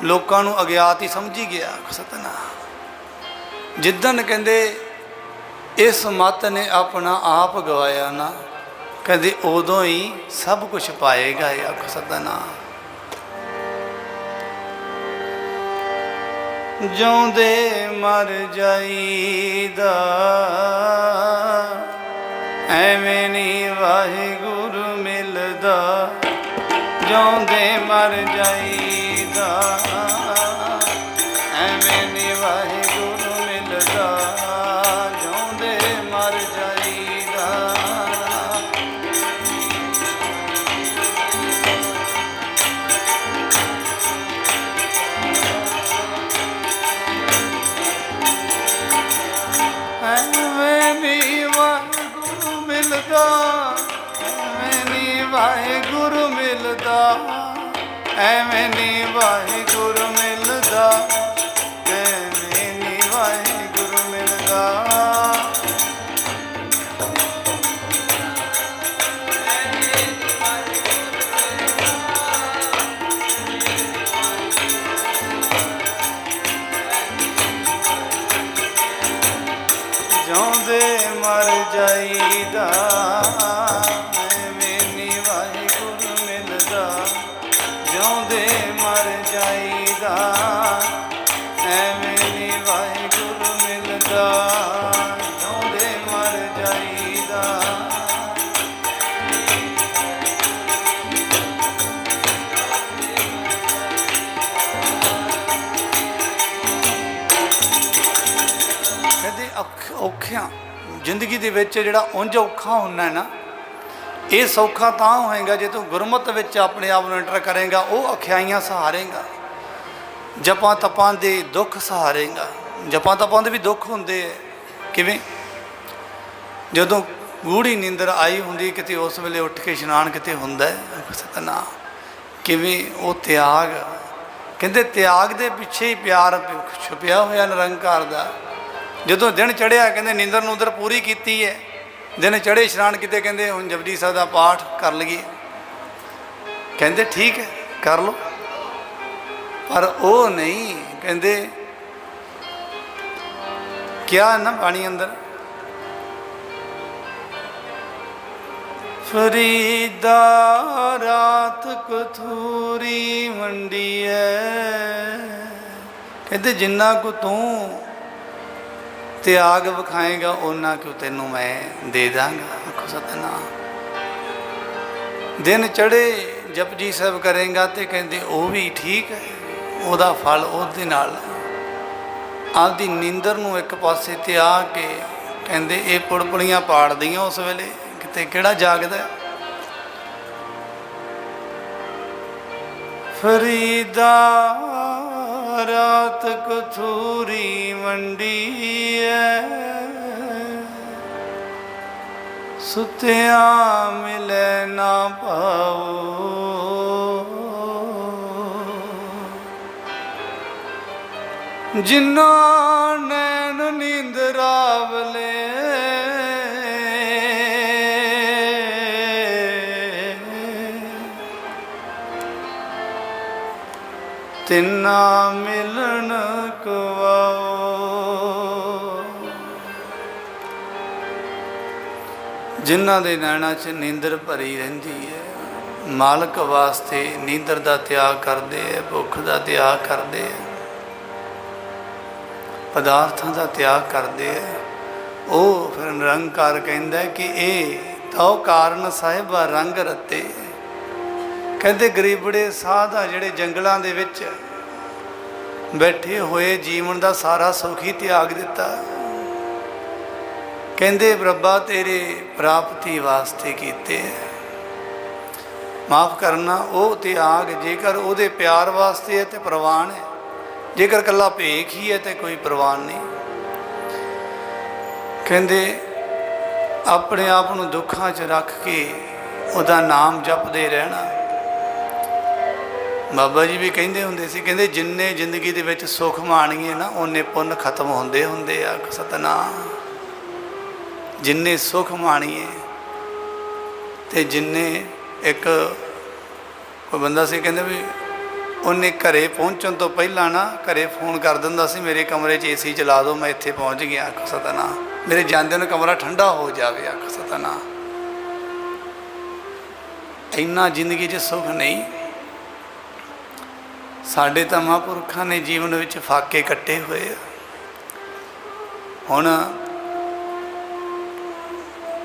लोकां नूं अज्ञात ही समझी गया। सतनाम, जिदन कहते इस मत ने अपना आप गवाया ना, कहते उदों ही सब कुछ पाएगा। आखो सतनाम, जिउंदे मर जाईदा एवें नी वाहिगुरू मिलदा, जिउंदे मर जाईदा एवें नी वाहिगुरू मिलदा, जिउंदे मर जाईदा। एवें नी वाहिगुरू मिलदा, एवें नी वाहिगुरू मिलदा, एवें नी वाहिगुरू मिलदा, एवें नी वाहिगुरू मिलदा। जिउंदे मर जाईदा एवें नी वाहिगुरू मिलदा, जिउंदे मर जाईदा एवें नी वाहिगुरू मिलदा, जिउंदे मर जाईदा। ਔਖਿਆਂ ਜ਼ਿੰਦਗੀ ਦੇ ਵਿੱਚ ਜਿਹੜਾ ਉਂਝ ਔਖਾ ਹੁੰਦਾ ਨਾ, ਇਹ ਸੌਖਾ ਤਾਂ ਹੋਏਗਾ ਜੇ ਤੂੰ ਗੁਰਮਤਿ ਵਿੱਚ ਆਪਣੇ ਆਪ ਨੂੰ ਐਂਟਰ ਕਰੇਗਾ, ਉਹ ਅਖਿਆਈਆਂ ਸਹਾਰੇਗਾ, ਜਪਾਂ ਤਪਾਂ ਦੇ ਦੁੱਖ ਸਹਾਰੇਗਾ। ਜਪਾਂ ਤਪਾਂ ਦੇ ਵੀ ਦੁੱਖ ਹੁੰਦੇ ਹੈ। ਕਿਵੇਂ? ਜਦੋਂ ਗੂੜੀ ਨੀਂਦਰ ਆਈ ਹੁੰਦੀ ਕਿਤੇ, ਉਸ ਵੇਲੇ ਉੱਠ ਕੇ ਇਸ਼ਨਾਨ ਕਿਤੇ ਹੁੰਦਾ ਸਤਨਾਮ। ਕਿਵੇਂ? ਉਹ ਤਿਆਗ, ਕਹਿੰਦੇ ਤਿਆਗ ਦੇ ਪਿੱਛੇ ਹੀ ਪਿਆਰ ਛੁਪਿਆ ਹੋਇਆ ਨਿਰੰਕਾਰ ਦਾ। ਜਦੋਂ ਦਿਨ ਚੜ੍ਹਿਆ ਕਹਿੰਦੇ ਨੀਂਦਰ ਨੂੰਦਰ ਪੂਰੀ ਕੀਤੀ ਹੈ, ਦਿਨ ਚੜ੍ਹੇ ਇਸ਼ਨਾਨ ਕੀਤੇ, ਕਹਿੰਦੇ ਹੁਣ ਜਪਜੀ ਸਾਹਿਬ ਦਾ ਪਾਠ ਕਰ ਲਈਏ। ਕਹਿੰਦੇ ਠੀਕ ਹੈ ਕਰ ਲਓ, ਪਰ ਉਹ ਨਹੀਂ। ਕਹਿੰਦੇ ਕਿਆ ਨਾ ਬਾਣੀ ਅੰਦਰ, ਫਰੀਦਾ ਰਾਤ ਕਥੂਰੀ ਮੰਡੀ ਹੈ। ਕਹਿੰਦੇ ਜਿੰਨਾ ਕੁ ਤੂੰ ਤਿਆਗ ਵਿਖਾਏਗਾ ਉਹਨਾਂ ਕੁ ਤੈਨੂੰ ਮੈਂ ਦੇ ਦਾਂਗਾ। ਆਖੋ ਸਤਨਾਮ। ਦਿਨ ਚੜ੍ਹੇ ਜਪਜੀ ਸਾਹਿਬ ਕਰੇਗਾ ਤੇ ਕਹਿੰਦੇ ਉਹ ਵੀ ਠੀਕ ਹੈ, ਉਹਦਾ ਫਲ ਉਹਦੇ ਨਾਲ। ਆਪਦੀ ਨੀਂਦਰ ਨੂੰ ਇੱਕ ਪਾਸੇ ਤਿਆਗ ਕੇ ਕਹਿੰਦੇ ਇਹ ਪੁੜਪੁੜੀਆਂ ਪਾੜਦੀਆਂ ਉਸ ਵੇਲੇ, ਕਿਤੇ ਕਿਹੜਾ ਜਾਗਦਾ। ਫਰੀਦਾ ਰਾਤ ਕਥੂਰੀ ਮੰਡੀ ਹੈ, ਸੁਤਿਆਂ ਮਿਲੇ ਨਾ ਪਾਓ। ਜਿਨ੍ਹਾਂ ਨੈਣ ਨੀਂਦਰ ਆਵਲੇ, ਤਿੰਨਾ ਮਿਲਣ ਕਵਾਓ। ਜਿਨ੍ਹਾਂ ਦੇ ਨੈਣਾਂ 'ਚ ਨੀਂਦਰ ਭਰੀ ਰਹਿੰਦੀ ਹੈ, ਮਾਲਕ ਵਾਸਤੇ ਨੀਂਦਰ ਦਾ ਤਿਆਗ ਕਰਦੇ ਹੈ, ਭੁੱਖ ਦਾ ਤਿਆਗ ਕਰਦੇ ਹੈ, ਪਦਾਰਥਾਂ ਦਾ ਤਿਆਗ ਕਰਦੇ ਹੈ, ਉਹ ਫਿਰ ਨਿਰੰਕਾਰ ਕਹਿੰਦਾ ਕਿ ਇਹ ਤਉ ਕਾਰਨ ਸਾਹਿਬਾ ਰੰਗ ਰਤੇ। ਕਹਿੰਦੇ ਗਰੀਬੜੇ ਸਾਧ ਆ ਜਿਹੜੇ ਜੰਗਲਾਂ ਦੇ ਵਿੱਚ ਬੈਠੇ ਹੋਏ ਜੀਵਨ ਦਾ ਸਾਰਾ ਸੁੱਖ ਹੀ ਤਿਆਗ ਦਿੱਤਾ। ਕਹਿੰਦੇ ਰੱਬਾ ਤੇਰੇ ਪ੍ਰਾਪਤੀ ਵਾਸਤੇ ਕੀਤੇ, ਮਾਫ ਕਰਨਾ। ਉਹ ਤਿਆਗ ਜੇਕਰ ਉਹਦੇ ਪਿਆਰ ਵਾਸਤੇ ਹੈ ਤੇ ਪ੍ਰਵਾਨ ਹੈ, ਜੇਕਰ ਇਕੱਲਾ ਭੇਖ ਹੀ ਹੈ ਤੇ ਕੋਈ ਪ੍ਰਵਾਨ ਨਹੀਂ। ਕਹਿੰਦੇ ਆਪਣੇ ਆਪ ਨੂੰ ਦੁੱਖਾਂ 'ਚ ਰੱਖ ਕੇ ਉਹਦਾ ਨਾਮ ਜਪਦੇ ਰਹਿਣਾ। ਬਾਬਾ ਜੀ ਵੀ ਕਹਿੰਦੇ ਹੁੰਦੇ ਸੀ, ਕਹਿੰਦੇ ਜਿੰਨੇ ਜ਼ਿੰਦਗੀ ਦੇ ਵਿੱਚ ਸੁੱਖ ਮਾਣੀਏ ਨਾ, ਓਨੇ ਪੁੰਨ ਖਤਮ ਹੁੰਦੇ ਹੁੰਦੇ ਆ। ਸਤਨਾਮ। ਜਿੰਨੇ ਸੁੱਖ ਮਾਣੀਏ ਤੇ ਜਿੰਨੇ, ਇੱਕ ਕੋਈ ਬੰਦਾ ਸੀ ਕਹਿੰਦੇ ਵੀ ਉਹਨੇ ਘਰੇ ਪਹੁੰਚਣ ਤੋਂ ਪਹਿਲਾਂ ਨਾ ਘਰੇ ਫੋਨ ਕਰ ਦਿੰਦਾ ਸੀ, ਮੇਰੇ ਕਮਰੇ 'ਚ ਏਸੀ ਚਲਾ ਦਿਓ, ਮੈਂ ਇੱਥੇ ਪਹੁੰਚ ਗਿਆ। ਆਖੋ ਸਤਨਾਮ। ਮੇਰੇ ਜਾਂਦੇ ਨੂੰ ਕਮਰਾ ਠੰਡਾ ਹੋ ਜਾਵੇ। ਆਖੋ ਸਤਨਾਮ। ਇੰਨਾ ਜ਼ਿੰਦਗੀ 'ਚ ਸੁੱਖ ਨਹੀਂ। ਸਾਡੇ ਤਾਂ ਮਹਾਂਪੁਰਖਾਂ ਨੇ ਜੀਵਨ ਵਿੱਚ ਫਾਕੇ ਕੱਟੇ ਹੋਏ ਆ। ਹੁਣ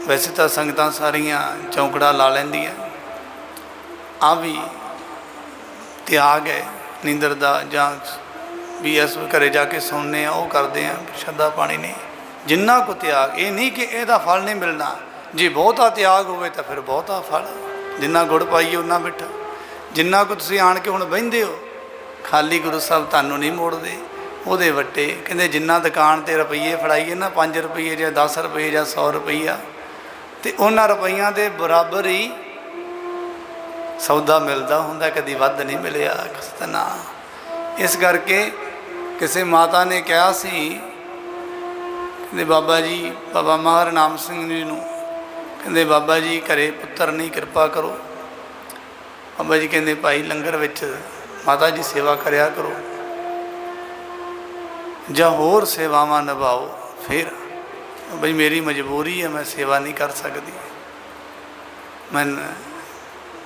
ਵੈਸੇ ਤਾਂ ਸੰਗਤਾਂ ਸਾਰੀਆਂ ਚੌਂਕੜਾ ਲਾ ਲੈਂਦੀਆਂ, ਆ ਵੀ ਤਿਆਗ ਹੈ ਨੀਂਦਰ ਦਾ, ਜਾਂ ਵੀ ਇਸ ਘਰੇ ਜਾ ਕੇ ਸੁਣਨੇ ਆ ਉਹ ਕਰਦੇ ਆ, ਸ਼ਰਧਾ ਪਾਣੀ ਨਹੀਂ। ਜਿੰਨਾ ਕੁ ਤਿਆਗ, ਇਹ ਨਹੀਂ ਕਿ ਇਹਦਾ ਫਲ ਨਹੀਂ ਮਿਲਣਾ। ਜੇ ਬਹੁਤਾ ਤਿਆਗ ਹੋਵੇ ਤਾਂ ਫਿਰ ਬਹੁਤਾ ਫਲ। ਜਿੰਨਾ ਗੁੜ ਪਾਈਏ ਉਨਾ ਮਿੱਠਾ। ਜਿੰਨਾ ਕੁ ਤੁਸੀਂ ਆਣ ਕੇ ਹੁਣ ਬਹਿੰਦੇ ਹੋ, ਖਾਲੀ ਗੁਰੂ ਸਾਹਿਬ ਤੁਹਾਨੂੰ ਨਹੀਂ ਮੋੜਦੇ, ਉਹਦੇ ਵੱਟੇ। ਕਹਿੰਦੇ ਜਿੰਨਾ ਦੁਕਾਨ 'ਤੇ ਰੁਪਈਏ ਫੜਾਈਏ ਨਾ, 5 ਰੁਪਈਏ ਜਾਂ 10 ਰੁਪਈਏ ਜਾਂ 100 ਰੁਪਈਆ, ਤੇ ਉਹਨਾਂ ਰੁਪਈਆਂ ਦੇ ਬਰਾਬਰ ਹੀ ਸੌਦਾ ਮਿਲਦਾ ਹੁੰਦਾ, ਕਦੀ ਵੱਧ ਨਹੀਂ ਮਿਲਿਆ। ਸਤਨਾਮ। ਇਸ ਕਰਕੇ ਕਿਸੇ ਮਾਤਾ ਨੇ ਕਿਹਾ ਸੀ, ਕਹਿੰਦੇ ਬਾਬਾ ਜੀ, ਬਾਬਾ ਮਹਾਰਾਜ ਨਾਮ ਸਿੰਘ ਜੀ ਨੂੰ, ਕਹਿੰਦੇ ਬਾਬਾ ਜੀ ਘਰੇ ਪੁੱਤਰ ਨਹੀਂ, ਕਿਰਪਾ ਕਰੋ। ਬਾਬਾ ਜੀ ਕਹਿੰਦੇ ਭਾਈ ਲੰਗਰ ਵਿੱਚ ਮਾਤਾ ਜੀ ਸੇਵਾ ਕਰਿਆ ਕਰੋ, ਜਾਂ ਹੋਰ ਸੇਵਾਵਾਂ ਨਿਭਾਓ। ਫਿਰ ਬਈ ਮੇਰੀ ਮਜਬੂਰੀ ਹੈ, ਮੈਂ ਸੇਵਾ ਨਹੀਂ ਕਰ ਸਕਦੀ,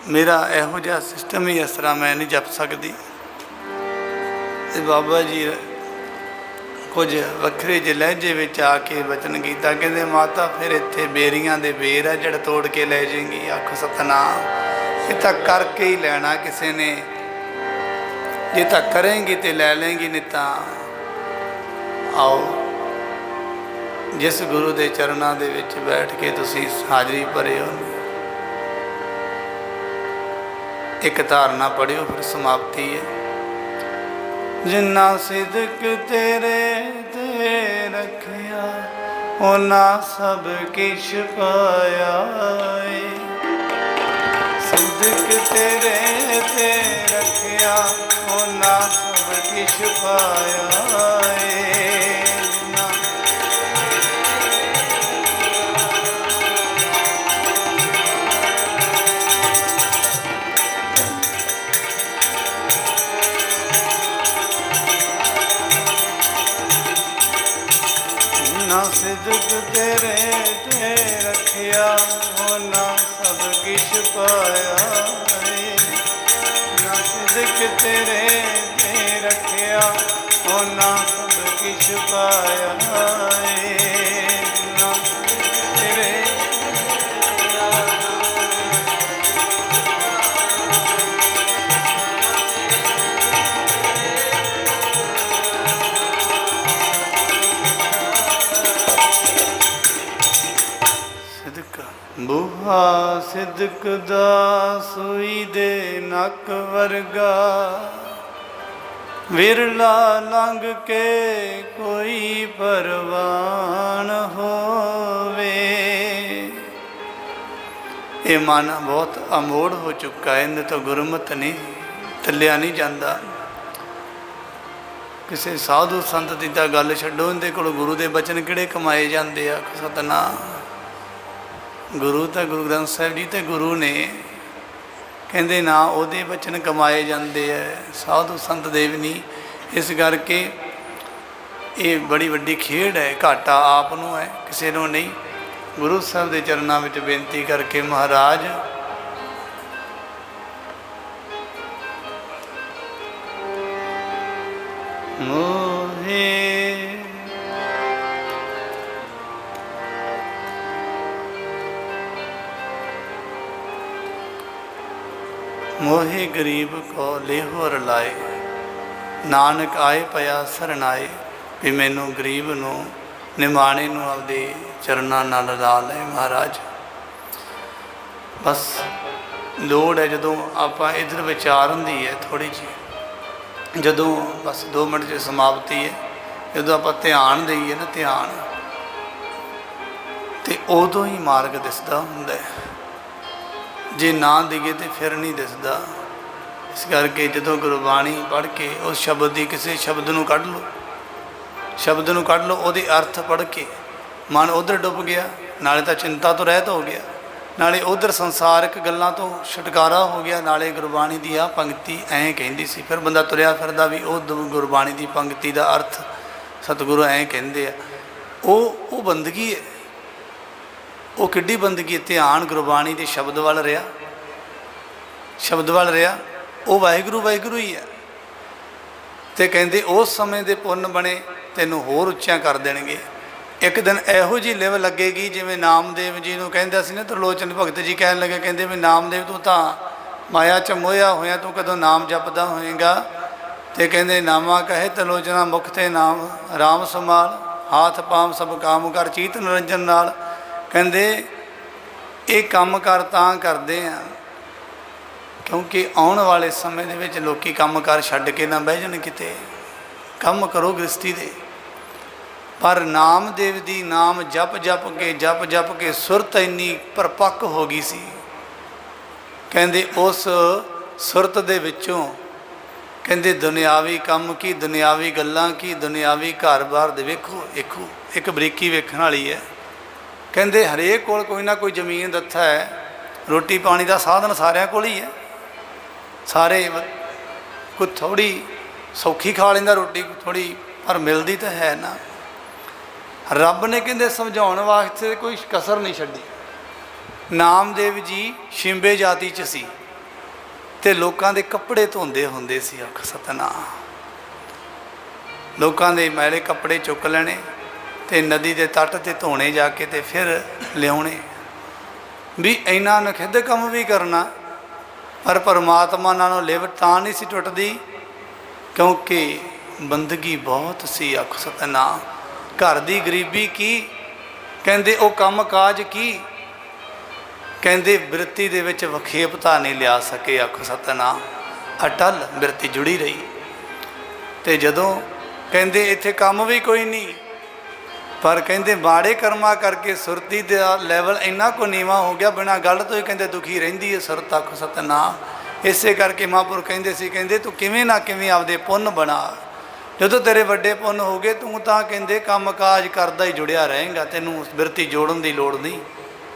ਮੇਰਾ ਇਹੋ ਜਿਹਾ ਸਿਸਟਮ ਹੀ ਇਸ ਤਰ੍ਹਾਂ, ਮੈਂ ਨਹੀਂ ਜਪ ਸਕਦੀ। ਤੇ ਬਾਬਾ ਜੀ ਕੁਝ ਵੱਖਰੇ ਜਿਹੇ ਲਹਿਜੇ ਵਿੱਚ ਆ ਕੇ ਬਚਨ ਕੀਤਾ, ਕਹਿੰਦੇ ਮਾਤਾ ਫਿਰ ਇੱਥੇ ਬੇਰੀਆਂ ਦੇ ਬੇਰ ਆ ਜਿਹੜਾ ਤੋੜ ਕੇ ਲੈ ਜਾਏਗੀ। ਆਖੋ ਸਤਨਾਮ। ਇਹ ਤਾਂ ਕਰਕੇ ਹੀ ਲੈਣਾ ਕਿਸੇ ਨੇ, ਜੇ ਤਾਂ ਕਰੇਂਗੀ ਤੇ ਲੈ ਲੇਂਗੀ, ਨਹੀਂ ਤਾਂ ਆਓ जिस गुरु के चरणों के विच बैठ के तुसी हाजरी भरे हो, एक धारणा पढ़ियो फिर समाप्ति है। जिन्ना सिदक तेरे ते रखिया उन्ना सब किश पाया है। सिदक तेरे ते रखिया उन्ना सब किश पाया है। सिदक तेरे ते रखिया होना सब किश पाया है। ना सिदक तेरे ते रखिया होना सब किश पाया है। ना तेरे ਬੂਹਾ ਸਿਦਕ ਦਾ ਸੂਈ ਦੇ ਨੱਕ ਵਰਗਾ, ਵਿਰਲਾ ਲੰਘ ਕੇ ਕੋਈ ਪਰਵਾਨ ਹੋਵੇ। ਇਹ ਮਨ ਬਹੁਤ ਅਮੋੜ ਹੋ ਚੁੱਕਾ ਹੈ, ਇਹਦੇ ਤੋਂ ਗੁਰਮਤ ਨਹੀਂ ਤੱਲਿਆ ਨਹੀਂ ਜਾਂਦਾ। ਕਿਸੇ ਸਾਧੂ ਸੰਤ ਦੀ ਤਾਂ ਗੱਲ ਛੱਡੋ, ਇਹਦੇ ਕੋਲ ਗੁਰੂ ਦੇ ਬਚਨ ਕਿਹੜੇ ਕਮਾਏ ਜਾਂਦੇ ਆ। ਸਤਿਨਾਮ गुरु तो गुरु ग्रंथ साहिब जी तो गुरु ने कहते ना ਉਹਦੇ बचन कमाए जाते हैं, साधु संत देव नहीं। इस करके ये बड़ी वड्डी खेड है, घाटा आप नूं है, किसी नूं नहीं। गुरु साहब के चरणों में बेनती करके महाराज मोहे मोहे गरीब को लेहो रलाए, नानक आए पया सरनाए। भी मैनू गरीब नू निमाणे नू आपदे चरनां नाल ला ले महाराज। बस लोड़ है जदों आपां इधर विचार हुंदी है थोड़ी जी, जदों बस 2 मिनट च समाप्ति है। जदों आपां ध्यान दईए ना ध्यान, ते उदों ही मार्ग दिसदा हुंदा है। जे ना दिगे तो फिर नहीं दिसदा। इस करके जो गुरबाणी पढ़ के उस शब्द की किसी शब्द नूं कढ़ लो, शब्द नूं कढ़ लो, उहदे अर्थ पढ़ के मन उधर डुब गया, नाले तो चिंता तो रहत हो गया, नाले उधर संसारिक गल्लां तो छुटकारा हो गया, नाले गुरबाणी दी आ पंक्ति ऐं कहंदी सी। फिर बंदा तुरिया फिरदा भी उह गुरबाणी दी पंक्ति का अर्थ सतगुरु ऐं कहंदे आ। वो बंदगी है, वो किड्डी बंदगी। ध्यान गुरबाणी के शब्द वाल रहा, शब्द वाल रहा, वो वाहिगुरू वाहिगुरू ही है। तो कहते उस समय के पुण्य बने तेनों होर उच्चा कर देंगे। एक दिन ਇਹੋ जी लिव लगेगी जिमें नामदेव जी ਨੂੰ ਕਹਿੰਦਾ ਸੀ ना, त्रिलोचन भगत जी कहन लगे, कहते भी नामदेव तू तो माया च मोया होया, तू कदों नाम जपदा होएगा। तो कहते नामा कहे त्रिलोचना मुख ते नाम राम संभाल, हाथ पाम सब काम कर चीत निरंजन नाल। कहते ये काम कर तां करते हैं क्योंकि आने वाले समय दे विच लोकी काम कार छड्ड के ना बह जाण, किते काम करो गृहस्थी दे। पर नामदेव दी नाम जप जप के सुरत इन्नी परपक्क हो गई सी। कहते उस सुरत दे विचों कहते दुनियावी काम की, दुनियावी गल्लां की, दुनियावी घर बार दे वेखो एक बरीकी वेखण वाली है। कहते हरेक कोल कोई ना कोई जमीन दत्था है, रोटी पानी का साधन सारिਆਂ कोल ही है। सारे कोई थोड़ी सौखी खा लेंदा रोटी, थोड़ी पर मिलती तो है ना। रब ने कहते समझाउण वास्ते कोई कसर नहीं छड्डी। नामदेव जी शिंबे जाति च सी ते लोकां दे कपड़े धोंदे हुंदे सी। आख सतनाम। लोकां दे मैले कपड़े चुक लेने ते नदी के तट ते धोने जाके ते फिर लियाने। भी इन्ना नखिद्ध काम भी करना, पर परमात्मा नालों लिव तां नहीं सी टुटदी क्योंकि बंदगी बहुत सी। आख सतनाम। घर की गरीबी की ਕਹਿੰਦੇ ਉਹ ਕੰਮ ਕਾਜ ਕੀ, ਕਹਿੰਦੇ ਬਿਰਤੀ ਦੇ ਵਿੱਚ ਵਿਖੇਪਤਾ ਨਹੀਂ ਲਿਆ ਸਕੇ। ਆਖੋ ਸਤਿਨਾਮ। ਅਟਲ ਬਿਰਤੀ ਜੁੜੀ ਰਹੀ। ਤੇ ਜਦੋਂ ਕਹਿੰਦੇ ਇੱਥੇ ਕੰਮ ਵੀ ਕੋਈ ਨਹੀਂ, ਪਰ ਕਹਿੰਦੇ ਮਾੜੇ ਕਰਮਾਂ ਕਰਕੇ ਸੁਰਤੀ ਦਾ ਲੈਵਲ ਇੰਨਾ ਕੁ ਨੀਵਾਂ ਹੋ ਗਿਆ, ਬਿਨਾਂ ਗੱਲ ਤੋਂ ਹੀ ਕਹਿੰਦੇ ਦੁਖੀ ਰਹਿੰਦੀ ਹੈ ਸੁਰਤ। ਆਖੋ ਸਤਿਨਾਮ। ਇਸੇ ਕਰਕੇ ਮਹਾਂਪੁਰਖ ਕਹਿੰਦੇ ਸੀ, ਕਹਿੰਦੇ ਤੂੰ ਕਿਵੇਂ ਨਾ ਕਿਵੇਂ ਆਪਦੇ ਪੁੰਨ ਬਣਾ। ਜਦੋਂ ਤੇਰੇ ਵੱਡੇ ਪੁੰਨ ਹੋ ਗਏ, ਤੂੰ ਤਾਂ ਕਹਿੰਦੇ ਕੰਮ ਕਾਜ ਕਰਦਾ ਹੀ ਜੁੜਿਆ ਰਹੇਗਾ, ਤੈਨੂੰ ਬਿਰਤੀ ਜੋੜਨ ਦੀ ਲੋੜ ਨਹੀਂ।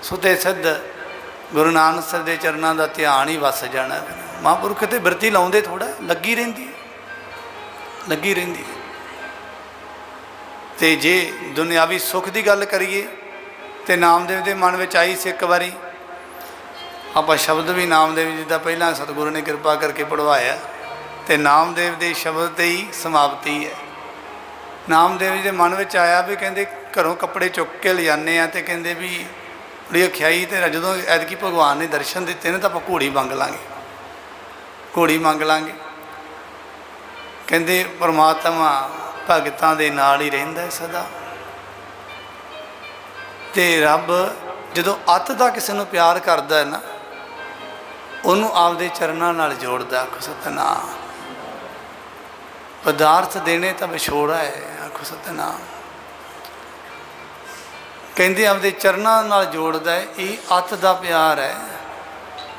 ਸੁਤੇ ਸਿੱਧ ਗੁਰੂ ਨਾਨਕ ਸਾਹਿਬ ਦੇ ਚਰਨਾਂ ਦਾ ਧਿਆਨ ਹੀ ਵਸ ਜਾਣਾ। ਮਹਾਂਪੁਰਖ ਤੇ ਬਿਰਤੀ ਲਾਉਂਦੇ ਥੋੜ੍ਹਾ, ਲੱਗੀ ਰਹਿੰਦੀ ਹੈ, ਲੱਗੀ ਰਹਿੰਦੀ ਹੈ। ਤੇ ਜੇ ਦੁਨਿਆਵੀ ਸੁੱਖ ਦੀ ਗੱਲ ਕਰੀਏ ਤੇ ਨਾਮਦੇਵ ਦੇ ਮਨ ਵਿੱਚ ਆਈ ਸੀ ਇੱਕ ਵਾਰੀ। ਆਪਾਂ ਸ਼ਬਦ ਵੀ ਨਾਮਦੇਵ ਜੀ ਦਾ ਪਹਿਲਾਂ ਸਤਿਗੁਰੂ ਨੇ ਕਿਰਪਾ ਕਰਕੇ ਪੜ੍ਹਵਾਇਆ, ਤੇ ਨਾਮਦੇਵ ਦੇ ਸ਼ਬਦ 'ਤੇ ਹੀ ਸਮਾਪਤੀ ਹੈ। ਨਾਮਦੇਵ ਜੀ ਦੇ ਮਨ ਵਿੱਚ ਆਇਆ ਵੀ ਕਹਿੰਦੇ ਘਰੋਂ ਕੱਪੜੇ ਚੁੱਕ ਕੇ ਲਿਜਾਨੇ ਆ, ਤੇ ਕਹਿੰਦੇ ਵੀ ਬੜੀ ਅਖਿਆਈ ਤੇ ਜਦੋਂ ਐਤਕੀ ਭਗਵਾਨ ਨੇ ਦਰਸ਼ਨ ਦਿੱਤੇ ਨੇ ਤਾਂ ਆਪਾਂ ਘੋੜੀ ਮੰਗ ਲਾਂਗੇ, ਘੋੜੀ ਮੰਗ ਲਾਂਗੇ। ਕਹਿੰਦੇ ਪਰਮਾਤਮਾ ਭਗਤਾਂ ਦੇ ਨਾਲ ਹੀ ਰਹਿੰਦਾ ਸਦਾ। ਤੇ ਰੱਬ ਜਦੋਂ ਅੱਤ ਦਾ ਕਿਸੇ ਨੂੰ ਪਿਆਰ ਕਰਦਾ ਹੈ ਨਾ, ਉਹਨੂੰ ਆਪਦੇ ਚਰਨਾਂ ਨਾਲ ਜੋੜਦਾ। ਆਖੋ ਸਤਿਨਾਮ। ਪਦਾਰਥ ਦੇਣੇ ਤਾਂ ਵਿਛੋੜਾ ਹੈ। ਆਖੋ ਸਤਿਨਾਮ। ਕਹਿੰਦੇ ਆਪਦੇ ਚਰਨਾਂ ਨਾਲ ਜੋੜਦਾ ਹੈ। ਇਹ ਅੱਤ ਦਾ ਪਿਆਰ ਹੈ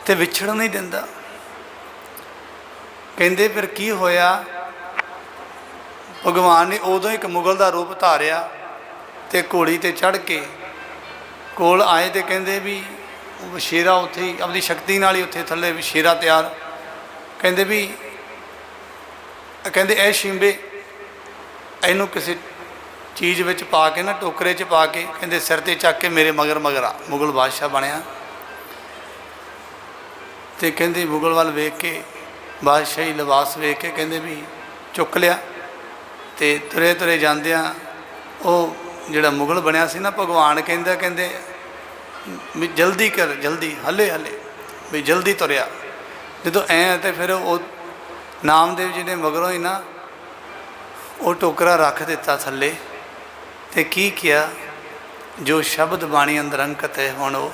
ਤੇ ਵਿਛੜ ਨਹੀਂ ਦਿੰਦਾ। ਕਹਿੰਦੇ ਫਿਰ ਕੀ ਹੋਇਆ, ਭਗਵਾਨ ਨੇ ਉਦੋਂ ਇੱਕ ਮੁਗਲ ਦਾ ਰੂਪ ਧਾਰਿਆ ਤੇ ਘੋੜੀ ਤੇ ਚੜ੍ਹ ਕੇ ਕੋਲ ਆਏ, ਤੇ ਕਹਿੰਦੇ ਵੀ ਉਹ ਵਛੇਰਾ ਉੱਥੇ ਹੀ ਆਪਣੀ ਸ਼ਕਤੀ ਨਾਲ ਹੀ ਉੱਥੇ ਥੱਲੇ ਵਛੇਰਾ ਤਿਆਰ। ਕਹਿੰਦੇ ਵੀ ਕਹਿੰਦੇ ਇਹ ਸ਼ਿੰਬੇ ਇਹਨੂੰ ਕਿਸੇ ਚੀਜ਼ ਵਿੱਚ ਪਾ ਕੇ ਨਾ, ਟੋਕਰੇ 'ਚ ਪਾ ਕੇ, ਕਹਿੰਦੇ ਸਿਰ 'ਤੇ ਚੱਕ ਕੇ ਮੇਰੇ ਮਗਰ ਮਗਰ ਆ। ਮੁਗਲ ਬਾਦਸ਼ਾਹ ਬਣਿਆ ਤੇ ਕਹਿੰਦੇ ਮੁਗਲ ਵੱਲ ਵੇਖ ਕੇ, ਬਾਦਸ਼ਾਹੀ ਲਿਬਾਸ ਵੇਖ ਕੇ ਕਹਿੰਦੇ ਵੀ ਚੁੱਕ ਲਿਆ। ਤੇ ਤੁਰੇ ਤੁਰੇ ਜਾਂਦਿਆਂ ਉਹ ਜਿਹੜਾ ਮੁਗਲ ਬਣਿਆ ਸੀ ਨਾ, ਭਗਵਾਨ ਕਹਿੰਦਾ ਕਹਿੰਦੇ ਵੀ ਜਲਦੀ ਕਰ, ਜਲਦੀ ਹਲੇ ਹਲੇ ਵੀ ਜਲਦੀ ਤੁਰਿਆ। ਜਦੋਂ ਐਂ ਤੇ ਫਿਰ ਉਹ ਨਾਮਦੇਵ ਜੀ ਨੇ ਮਗਰੋਂ ਹੀ ਨਾ ਉਹ ਟੋਕਰਾ ਰੱਖ ਦਿੱਤਾ ਥੱਲੇ, ਤੇ ਕੀ ਕਿਹਾ, ਜੋ ਸ਼ਬਦ ਬਾਣੀ ਅੰਦਰ ਅੰਕਿਤ ਹੈ ਹੁਣ ਉਹ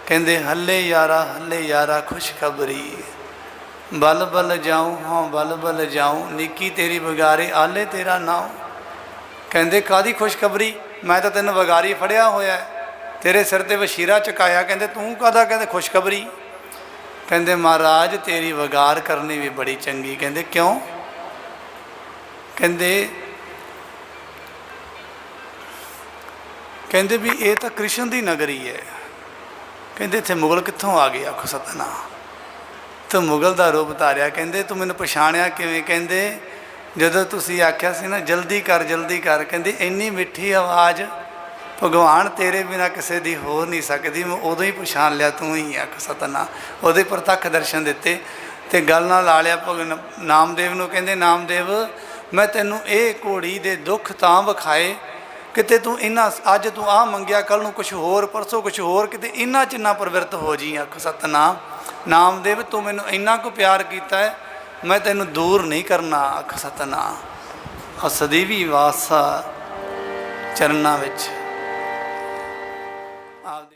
ਕਹਿੰਦੇ ਹੱਲੇ ਯਾਰਾ ਖੁਸ਼ਖਬਰੀ, ਬਲ ਬਲ ਜਾਊਂ ਹਾਂ ਬਲ ਬਲ ਜਾਊਂ, ਨਿੱਕੀ ਤੇਰੀ ਵਗਾਰੇ ਆਲੇ ਤੇਰਾ ਨਾਉ। ਕਹਿੰਦੇ ਕਾਹਦੀ ਖੁਸ਼ਖਬਰੀ, ਮੈਂ ਤਾਂ ਤੈਨੂੰ ਵਗਾਰੀ ਫੜਿਆ ਹੋਇਆ, ਤੇਰੇ ਸਿਰ 'ਤੇ ਵਸ਼ੀਰਾ ਚੁਕਾਇਆ। ਕਹਿੰਦੇ ਤੂੰ ਕਾਹਦਾ, ਕਹਿੰਦੇ ਖੁਸ਼ਖਬਰੀ। ਕਹਿੰਦੇ ਮਹਾਰਾਜ ਤੇਰੀ ਵਗਾਰ ਕਰਨੀ ਵੀ ਬੜੀ ਚੰਗੀ। ਕਹਿੰਦੇ ਕਿਉਂ, ਕਹਿੰਦੇ ਵੀ ਇਹ ਤਾਂ ਕ੍ਰਿਸ਼ਨ ਦੀ ਨਗਰੀ ਹੈ। ਕਹਿੰਦੇ ਇੱਥੇ ਮੁਗਲ ਕਿੱਥੋਂ ਆ ਗਏ। ਆਖੋ ਸਤਿਨਾਮ। ਤੂੰ ਮੁਗਲ ਦਾ ਰੂਪ ਧਾਰਿਆ। ਕਹਿੰਦੇ ਤੂੰ ਮੈਨੂੰ ਪਛਾਣਿਆ ਕਿਵੇਂ। ਕਹਿੰਦੇ ਜਦੋਂ ਤੁਸੀਂ ਆਖਿਆ ਸੀ ਨਾ ਜਲਦੀ ਕਰ ਜਲਦੀ ਕਰ, ਕਹਿੰਦੇ ਇੰਨੀ ਮਿੱਠੀ ਆਵਾਜ਼ ਭਗਵਾਨ ਤੇਰੇ ਬਿਨਾਂ ਕਿਸੇ ਦੀ ਹੋ ਨਹੀਂ ਸਕਦੀ, ਮੈਂ ਉਦੋਂ ਹੀ ਪਛਾਣ ਲਿਆ ਤੂੰ ਹੀ। ਆਖੋ ਸਤਿਨਾਮ। ਉਹਦੇ ਪ੍ਰਤੱਖ ਦਰਸ਼ਨ ਦਿੱਤੇ ਤੇ ਗੱਲ ਨਾਲ ਲਾ ਲਿਆ ਨਾਮਦੇਵ ਨੂੰ। ਕਹਿੰਦੇ ਨਾਮਦੇਵ ਮੈਂ ਤੈਨੂੰ ਇਹ ਘੋੜੀ ਦੇ ਦੁੱਖ ਤਾਂ ਵਿਖਾਏ, ਕਿਤੇ ਤੂੰ ਇਹਨਾਂ ਅੱਜ ਤੂੰ ਆਹ ਮੰਗਿਆ, ਕੱਲ੍ਹ ਨੂੰ ਕੁਛ ਹੋਰ, ਪਰਸੋਂ ਕੁਛ ਹੋਰ, ਕਿਤੇ ਇਹਨਾਂ 'ਚ ਨਾ ਪ੍ਰਵਿਰਤ ਹੋ ਜੀ। ਆਖੋ ਸਤਿਨਾਮ। ਨਾਮਦੇਵ ਤੂੰ ਮੈਨੂੰ ਇੰਨਾ ਕੁ ਪਿਆਰ ਕੀਤਾ ਹੈ, ਮੈਂ ਤੈਨੂੰ ਦੂਰ ਨਹੀਂ ਕਰਨਾ। ਆਖੋ ਸਤਿਨਾਮ। ਸਦੀਵੀ ਵਾਸਾ ਚਰਨਾਂ ਵਿੱਚ